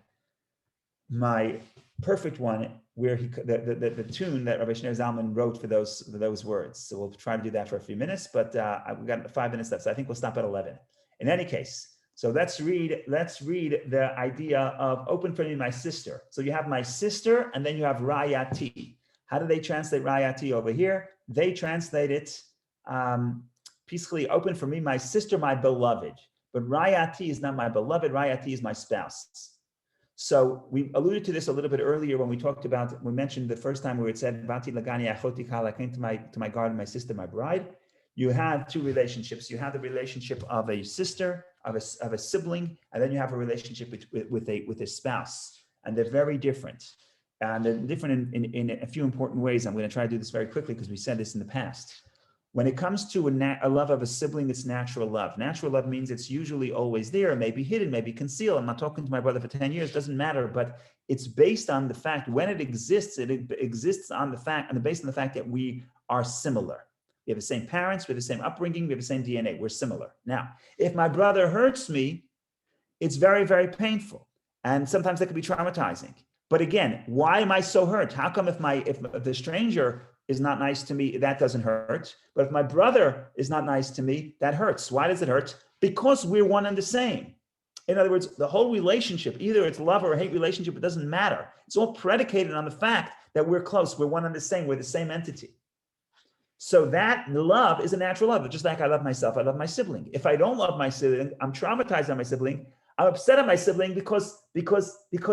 perfect one," where the tune that Rabbi Shneur Zalman wrote for those words. So we'll try to do that for a few minutes, but we've got 5 minutes left, so I think we'll stop at 11. In any case, so let's read the idea of "open for me, my sister." So you have my sister, and then you have Rayati. How do they translate Rayati over here? They translate it, peacefully, open for me, my sister, my beloved. But Rayati is not my beloved, Rayati is my spouse. So we alluded to this a little bit earlier when we mentioned the first time where it said, Vati lagani achoti kal, I came to my garden, my sister, my bride. You have two relationships. You have the relationship of a sister, of a sibling, and then you have a relationship with a spouse. And they're very different. And they're different in a few important ways. I'm going to try to do this very quickly because we said this in the past. When it comes to a love of a sibling, it's natural love. Natural love means it's usually always there, maybe hidden, maybe concealed. I'm not talking to my brother for 10 years, doesn't matter, but it's based on the fact when it exists based on the fact that we are similar. We have the same parents, we have the same upbringing, we have the same DNA, we're similar. Now, if my brother hurts me, it's very, very painful. And sometimes that can be traumatizing. But again, why am I so hurt? How come if the stranger is not nice to me, that doesn't hurt? But if my brother is not nice to me, that hurts. Why does it hurt? Because we're one and the same. In other words, the whole relationship, either it's love or a hate relationship, it doesn't matter. It's all predicated on the fact that we're close, we're one and the same, we're the same entity. So that love is a natural love. Just like I love myself, I love my sibling. If I don't love my sibling, I'm traumatized on my sibling. I'm upset at my sibling because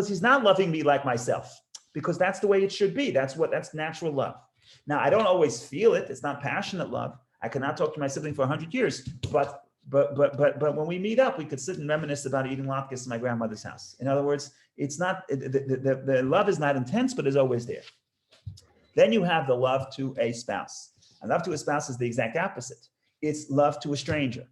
he's not loving me like myself. Because that's the way it should be. That's natural love. Now, I don't always feel it. It's not passionate love. I cannot talk to my sibling for 100 years, but when we meet up, we could sit and reminisce about eating latkes in my grandmother's house. In other words, it's not the love is not intense, but is always there. Then you have the love to a spouse. And love to a spouse is the exact opposite. It's love to a stranger.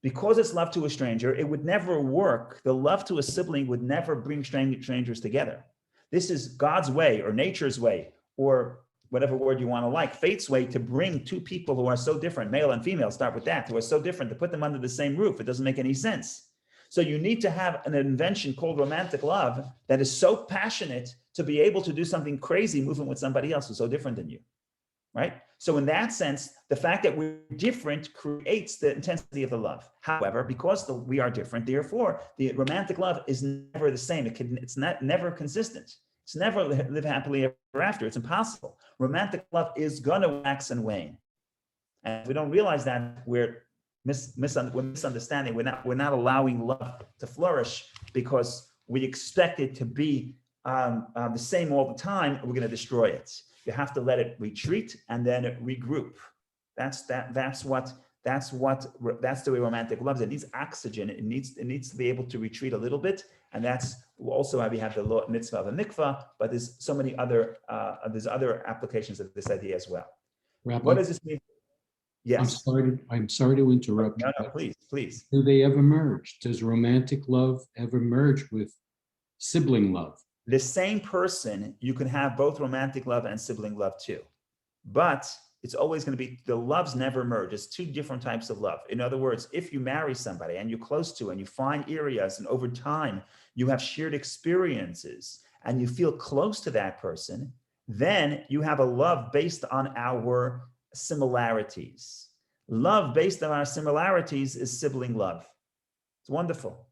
Because it's love to a stranger, it would never work. The love to a sibling would never bring strangers together. This is God's way or nature's way, or whatever word you want to like, fate's way to bring two people who are so different, male and female, start with that, who are so different, to put them under the same roof. It doesn't make any sense. So you need to have an invention called romantic love that is so passionate to be able to do something crazy moving with somebody else who's so different than you, right? So in that sense, the fact that we're different creates the intensity of the love. However, because we are different, therefore, the romantic love is never the same. It's never consistent. It's never live happily ever after. It's impossible. Romantic love is going to wax and wane. And if we don't realize that, we're misunderstanding. We're not allowing love to flourish because we expect it to be the same all the time. We're going to destroy it. You have to let it retreat and then regroup. That's the way romantic love is. It needs oxygen. It needs to be able to retreat a little bit, and that's also why we have the law mitzvah of a mikvah. But there's so many other there's other applications of this idea as well. Rabbi, what does this mean? Yes. I'm sorry to interrupt. No, please. Do they ever merge? Does romantic love ever merge with sibling love? The same person, you can have both romantic love and sibling love too. But it's always going to be, the loves never merge. It's two different types of love. In other words, if you marry somebody and you're close to and you find areas and over time you have shared experiences and you feel close to that person, then you have a love based on our similarities. Love based on our similarities is sibling love. It's wonderful.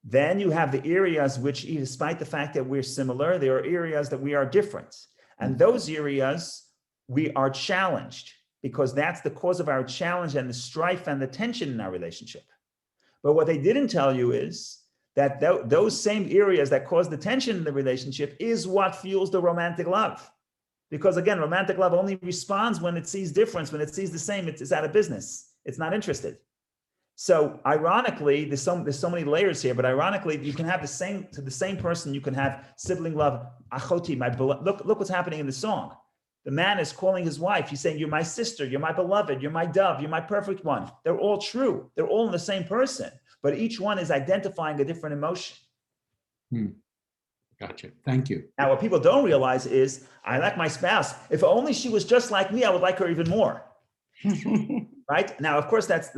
Then you have the areas which, despite the fact that we're similar, there are areas that we are different. And those areas, we are challenged because that's the cause of our challenge and the strife and the tension in our relationship. But what they didn't tell you is that those same areas that cause the tension in the relationship is what fuels the romantic love. Because again, romantic love only responds when it sees difference. When it sees the same, it's out of business. It's not interested. So ironically, there's so many layers here, but ironically, you can have the same person, you can have sibling love, achoti, my beloved. Look what's happening in the song. The man is calling his wife. He's saying, you're my sister, you're my beloved, you're my dove, you're my perfect one. They're all true. They're all in the same person, but each one is identifying a different emotion. Gotcha. Thank you. Now, what people don't realize is, I like my spouse. If only she was just like me, I would like her even more. Right now, of course, that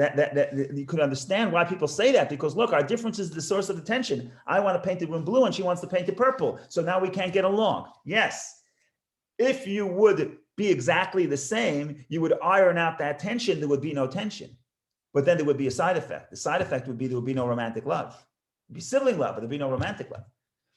you could understand why people say that, because look, our difference is the source of the tension. I want to paint the room blue and she wants to paint it purple. So now we can't get along. Yes. If you would be exactly the same, you would iron out that tension. There would be no tension, but then there would be a side effect. The side effect would be, there would be no romantic love. It'd be sibling love, but there'd be no romantic love.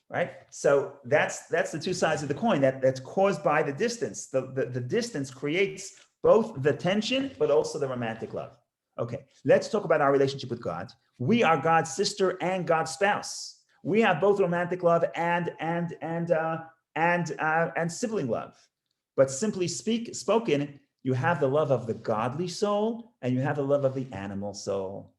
Right. So that's the two sides of the coin that's caused by the distance. The distance creates both the tension, but also the romantic love. Okay, let's talk about our relationship with God. We are God's sister and God's spouse. We have both romantic love and sibling love. But simply spoken, you have the love of the godly soul and you have the love of the animal soul.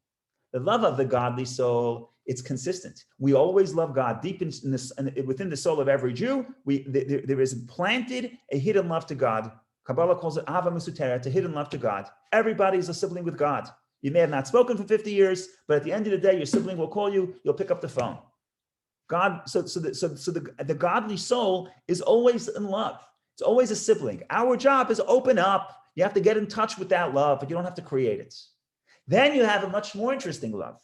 The love of the godly soul, it's consistent. We always love God. Deep within the soul of every Jew, there is planted a hidden love to God. Kabbalah calls it Ava Mesuteret, a hidden love to God. Everybody is a sibling with God. You may have not spoken for 50 years, but at the end of the day, your sibling will call you, you'll pick up the phone. God, so the godly soul is always in love. It's always a sibling. Our job is open up. You have to get in touch with that love, but you don't have to create it. Then you have a much more interesting love.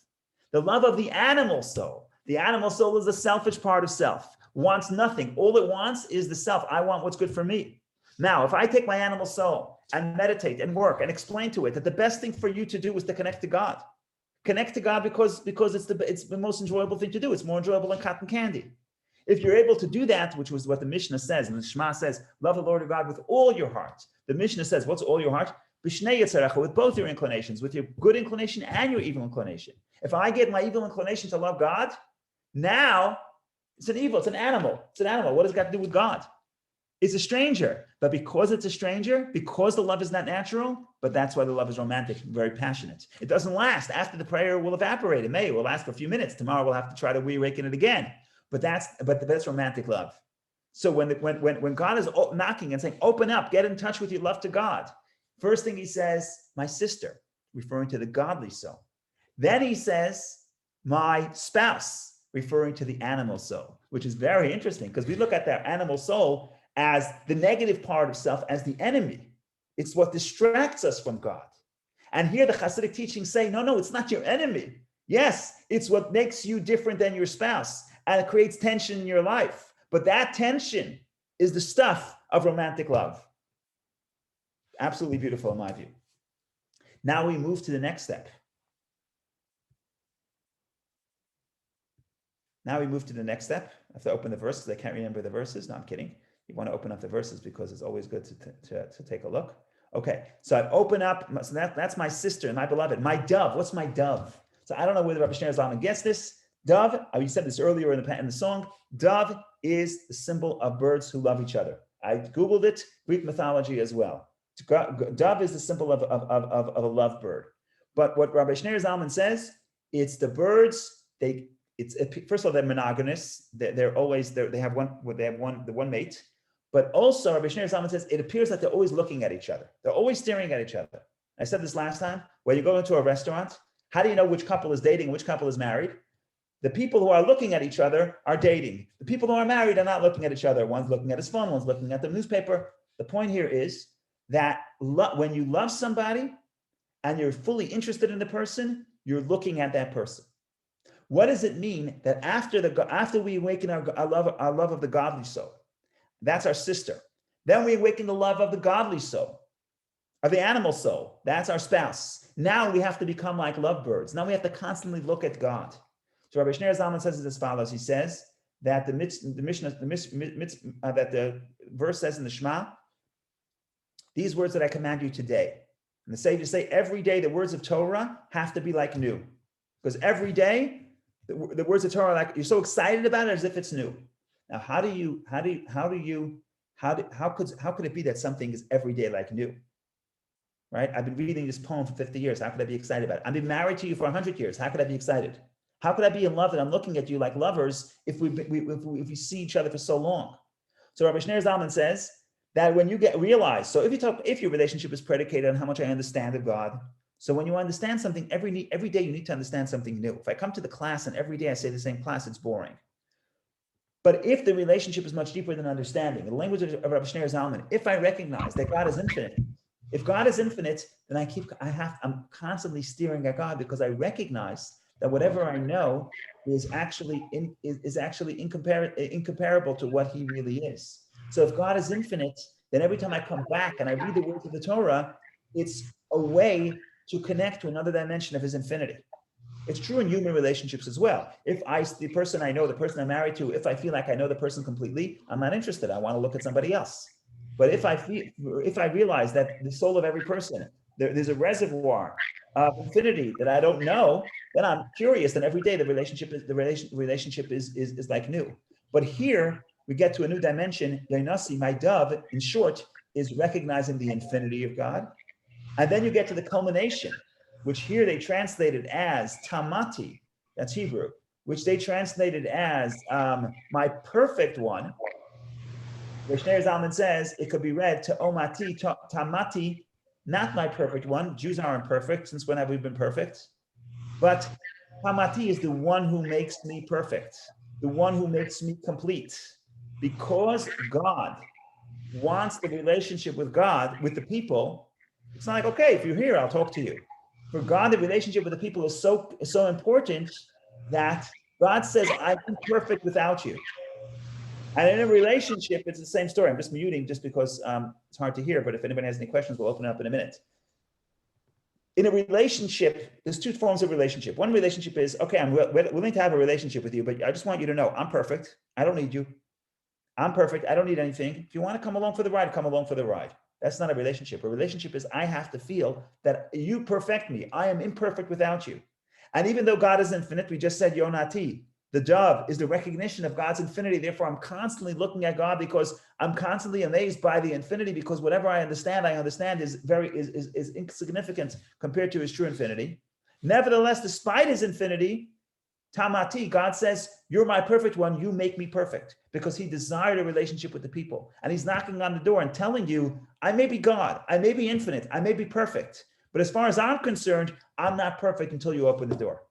The love of the animal soul. The animal soul is the selfish part of self. Wants nothing. All it wants is the self. I want what's good for me. Now, if I take my animal soul and meditate and work and explain to it that the best thing for you to do is to connect to God. Connect to God because it's the most enjoyable thing to do. It's more enjoyable than cotton candy. If you're able to do that, which was what the Mishnah says, and the Shema says, love the Lord your God with all your heart. The Mishnah says, what's all your heart? B'shnei yetzarecha, with both your inclinations, with your good inclination and your evil inclination. If I get my evil inclination to love God, now it's an evil, it's an animal. It's an animal. What does it got to do with God? It's a stranger. But because it's a stranger, because the love is not natural, but that's why the love is romantic, very passionate. It doesn't last. After the prayer will evaporate. It will last for a few minutes. Tomorrow we'll have to try to reawaken it again. But that's romantic love. So when God is knocking and saying, open up, get in touch with your love to God. First thing he says, my sister, referring to the godly soul. Then he says, my spouse, referring to the animal soul, which is very interesting because we look at that animal soul as the negative part of self, as the enemy. It's what distracts us from God. And here the Hasidic teachings say, no, it's not your enemy. Yes, it's what makes you different than your spouse, and it creates tension in your life. But that tension is the stuff of romantic love. Absolutely beautiful in my view. Now we move to the next step. I have to open the verses. I can't remember the verses. No, I'm kidding. You want to open up the verses because it's always good to take a look. Okay, so I've opened up. So that's my sister, my beloved, my dove. What's my dove? So I don't know whether Rabbi Shneur Zalman gets this. Dove, we said this earlier in the song. Dove is the symbol of birds who love each other. I Googled it, Greek mythology as well. Dove is the symbol of a love bird. But what Rabbi Shneur Zalman says, it's the birds. First of all, they're monogamous. They have one mate. But also, Rabbi Shneur Zalman says it appears that they're always looking at each other. They're always staring at each other. I said this last time. When you go into a restaurant, how do you know which couple is dating and which couple is married? The people who are looking at each other are dating. The people who are married are not looking at each other. One's looking at his phone, one's looking at the newspaper. The point here is that when you love somebody and you're fully interested in the person, you're looking at that person. What does it mean that after we awaken our love of the godly soul, that's our sister. Then we awaken the love of the godly soul, of the animal soul. That's our spouse. Now we have to become like lovebirds. Now we have to constantly look at God. So Rabbi Shneur Zalman says it as follows. He says that the verse says in the Shema, these words that I command you today. And the Savior say every day the words of Torah have to be like new, because every day the words of Torah are like you're so excited about it as if it's new. Now, how could it be that something is every day like new? Right? I've been reading this poem for 50 years. How could I be excited about it? I've been married to you for 100 years. How could I be excited? How could I be in love that I'm looking at you like lovers if we see each other for so long? So Rabbi Shneur Zalman says that when you realize, so if your relationship is predicated on how much I understand of God, so when you understand something every day, you need to understand something new. If I come to the class and every day I say the same class, it's boring. But if the relationship is much deeper than understanding, in the language of Rabbi Shneur Zalman, if I recognize that God is infinite, if God is infinite, then I'm constantly staring at God because I recognize that whatever I know is actually incomparable to what He really is. So if God is infinite, then every time I come back and I read the words of the Torah, it's a way to connect to another dimension of His infinity. It's true in human relationships as well. The person I know, the person I'm married to, if I feel like I know the person completely, I'm not interested. I want to look at somebody else. But if I realize that the soul of every person, there's a reservoir of infinity that I don't know, then I'm curious. And every day the relationship is like new. But here we get to a new dimension. Yainasi, my dove, in short, is recognizing the infinity of God. And then you get to the culmination, which here they translated as tamati, that's Hebrew, which they translated as my perfect one. Shneur Zalman says it could be read to omati, tamati, not my perfect one. Jews aren't perfect. Since when have we been perfect? But tamati is the one who makes me perfect, the one who makes me complete. Because God wants the relationship with God, with the people, it's not like, okay, if you're here, I'll talk to you. For God, the relationship with the people is so important that God says, I'm imperfect without you. And in a relationship, it's the same story. I'm just muting just because it's hard to hear, but if anybody has any questions, we'll open it up in a minute. in a relationship, there's two forms of relationship. One relationship is, okay, I'm willing to have a relationship with you, but I just want you to know I'm perfect. I don't need you. I'm perfect. I don't need anything. If you want to come along for the ride, come along for the ride. That's not a relationship. A relationship is I have to feel that you perfect me. I am imperfect without you. And even though God is infinite, we just said Yonati, the dove is the recognition of God's infinity. Therefore, I'm constantly looking at God because I'm constantly amazed by the infinity, because whatever I understand is insignificant compared to his true infinity. Nevertheless, despite his infinity, Tamati, God says, you're my perfect one, you make me perfect, because he desired a relationship with the people. And he's knocking on the door and telling you, I may be God, I may be infinite, I may be perfect, but as far as I'm concerned, I'm not perfect until you open the door.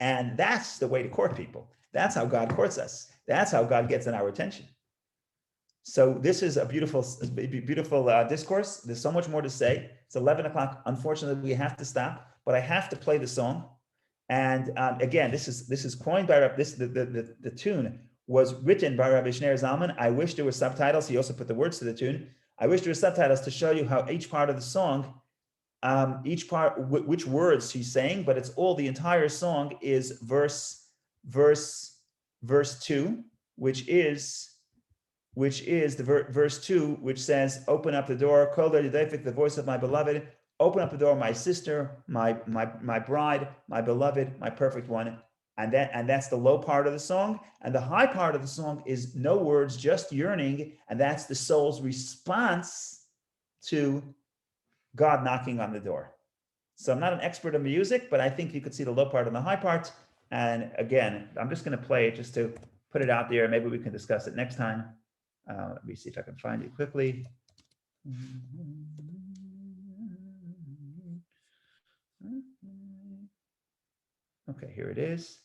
And that's the way to court people. That's how God courts us. That's how God gets in our attention. So this is a beautiful discourse. There's so much more to say. It's 11 o'clock. Unfortunately, we have to stop, but I have to play the song. And again, this is coined by the tune was written by Rabbi Shneur Zalman. I wish there were subtitles. He also put the words to the tune. I wish there were subtitles to show you how each part of the song, which words he's saying, but it's all, the entire song is verse 2, which is verse 2, which says, "Open up the door, kol da'ifik, the voice of my beloved. Open up the door, my sister, my bride, my beloved, my perfect one." And that's the low part of the song. And the high part of the song is no words, just yearning, and that's the soul's response to God knocking on the door. So I'm not an expert in music, but I think you could see the low part and the high part. And again, I'm just going to play it just to put it out there. Maybe we can discuss it next time. Let me see if I can find it quickly. Okay, here it is.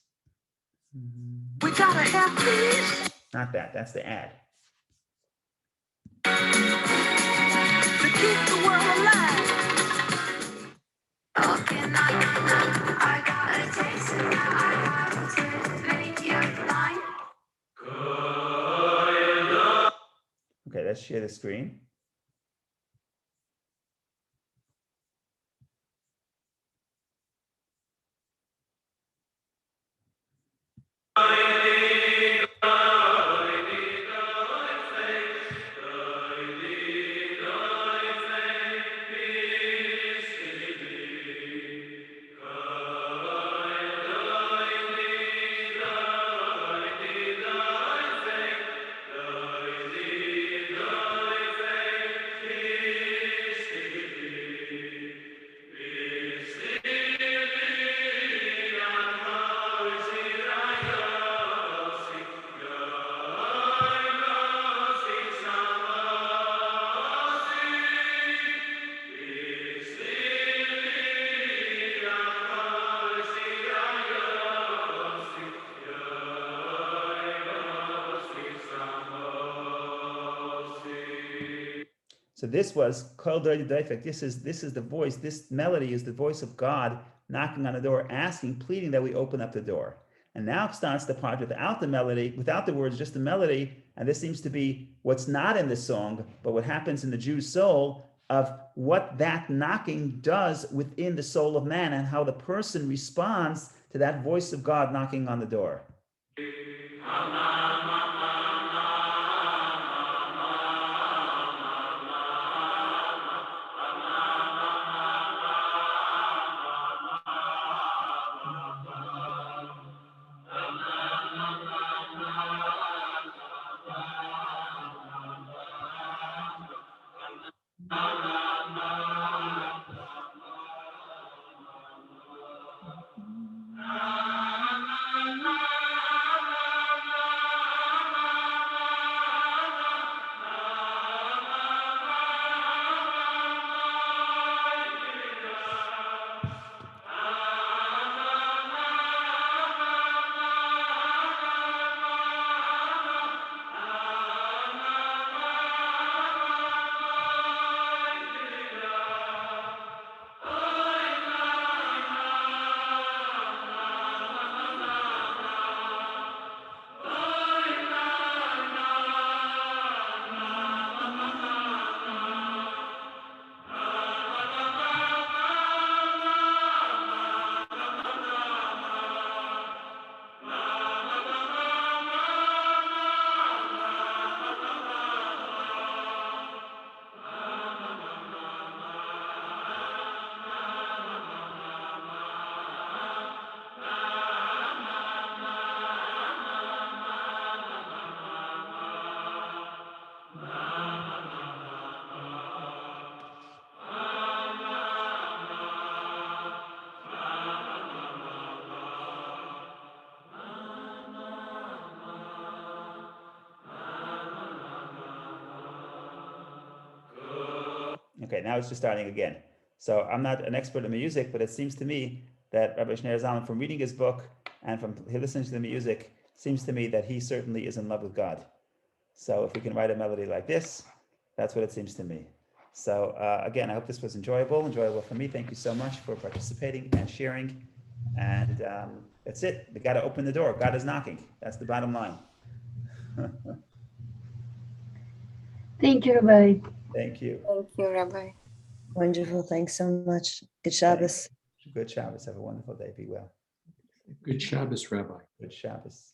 We gotta have peace Not that, that's the ad. to keep the world alive. Okay, I got a taste and now I have to make you mine. Okay, let's share the screen. So this was Kol Dodi Daifek. This is the voice. This melody is the voice of God knocking on the door, asking, pleading that we open up the door. And now starts the part without the melody, without the words, just the melody. And this seems to be what's not in the song, but what happens in the Jew's soul, of what that knocking does within the soul of man and how the person responds to that voice of God knocking on the door. Okay, now it's just starting again. So I'm not an expert in music, but it seems to me that Rabbi Shneur Zalman, from reading his book and from listening to the music, seems to me that he certainly is in love with God. So if we can write a melody like this, that's what it seems to me. So again, I hope this was enjoyable for me. Thank you so much for participating and sharing. And that's it. We got to open the door. God is knocking. That's the bottom line. Thank you, Rabbi. Thank you. Thank you, Rabbi. Wonderful. Thanks so much. Good Shabbos. Good Shabbos. Have a wonderful day. Be well. Good Shabbos, Rabbi. Good Shabbos.